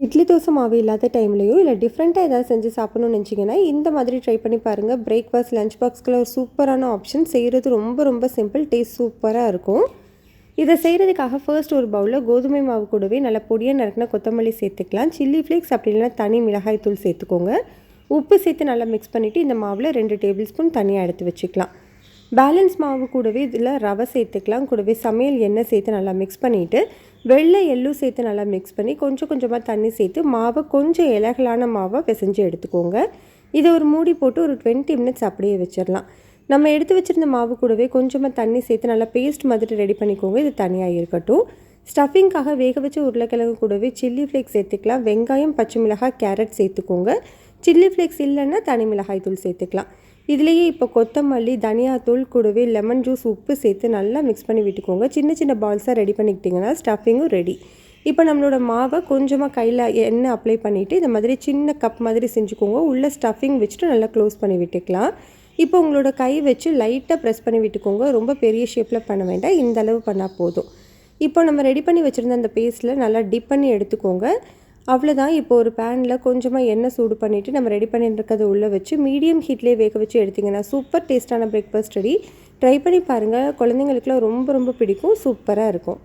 இட்லி தோசை மாவு இல்லாத டைம்லையோ இல்லை டிஃப்ரெண்ட்டாக ஏதாவது செஞ்சு சாப்பிடணும்னு நினச்சிங்கன்னா இந்த மாதிரி ட்ரை பண்ணி பாருங்கள். பிரேக்ஃபாஸ்ட் லஞ்ச் பாக்ஸ்க்குள்ள ஒரு சூப்பரான ஆப்ஷன். செய்கிறது ரொம்ப ரொம்ப சிம்பிள், டேஸ்ட் சூப்பராக இருக்கும். இதை செய்கிறதுக்காக ஃபர்ஸ்ட் ஒரு பவுலில் கோதுமை மாவு கூடவே நல்லா பொடியாக நறுக்கின கொத்தமல்லி சேர்த்துக்கலாம். சில்லி ஃப்ளேக்ஸ் அப்படி இல்லைனா தனி மிளகாய் தூள் சேர்த்துக்கோங்க. உப்பு சேர்த்து நல்லா மிக்ஸ் பண்ணிவிட்டு இந்த மாவில் 2 டேபிள் ஸ்பூன் தனியாக எடுத்து வச்சுக்கலாம். பேலன்ஸ் மாவு கூடவே இதில் ரவை சேர்த்துக்கலாம். கூடவே சமையல் எண்ணெய் சேர்த்து நல்லா மிக்ஸ் பண்ணிவிட்டு வெள்ளை எள்ளு சேர்த்து நல்லா மிக்ஸ் பண்ணி கொஞ்சம் கொஞ்சமாக தண்ணி சேர்த்து மாவை கொஞ்சம் இலகலான மாவை பிசைஞ்சு எடுத்துக்கோங்க. இதை ஒரு மூடி போட்டு ஒரு 20 மினிட்ஸ் அப்படியே வச்சிடலாம். நம்ம எடுத்து வச்சுருந்த மாவு கூடவே கொஞ்சமாக தண்ணி சேர்த்து நல்லா பேஸ்ட் மாதிரி ரெடி பண்ணிக்கோங்க. இது தனியாக இருக்கட்டும். ஸ்டஃபிங்காக வேக வச்ச உருளைக்கிழங்கு கூடவே சில்லி ஃப்ளேக்ஸ் சேர்த்துக்கலாம். வெங்காயம், பச்சை மிளகாய், கேரட் சேர்த்துக்கோங்க. சில்லி ஃப்ளேக்ஸ் இல்லைன்னா தனி மிளகாய் தூள் சேர்த்துக்கலாம். இதுலேயே இப்போ கொத்தமல்லி, தனியாத்தூள் கூடவே லெமன் ஜூஸ், உப்பு சேர்த்து நல்லா மிக்ஸ் பண்ணி விட்டுக்கோங்க. சின்ன சின்ன பால்ஸாக ரெடி பண்ணிக்கிட்டிங்கன்னா ஸ்டஃபிங்கும் ரெடி. இப்போ நம்மளோட மாவை கொஞ்சமாக கையில் எண்ணெய் அப்ளை பண்ணிவிட்டு இந்த மாதிரி சின்ன கப் மாதிரி செஞ்சுக்கோங்க. உள்ளே ஸ்டஃபிங் வச்சுட்டு நல்லா க்ளோஸ் பண்ணி விட்டுக்கலாம். இப்போ உங்களோட கை வச்சு லைட்டாக ப்ரெஸ் பண்ணி விட்டுக்கோங்க. ரொம்ப பெரிய ஷேப்பில் பண்ண வேண்டாம், இந்த அளவு பண்ணால் போதும். இப்போ நம்ம ரெடி பண்ணி வச்சுருந்த அந்த பேஸ்ட்டில் நல்லா டிப் பண்ணி எடுத்துக்கோங்க. அவ்வளோதான். இப்போ ஒரு பேனில் கொஞ்சமாக எண்ணெய் சூடு பண்ணிவிட்டு நம்ம ரெடி பண்ணிட்டுருக்கிறத உள்ளே வச்சு மீடியம் ஹீட்லேயே வேக வச்சு எடுத்திங்கன்னா சூப்பர் டேஸ்ட்டான பிரேக்ஃபாஸ்ட் ரெடி. ட்ரை பண்ணி பாருங்கள். குழந்தைங்களுக்குலாம் ரொம்ப ரொம்ப பிடிக்கும். சூப்பராக இருக்கும்.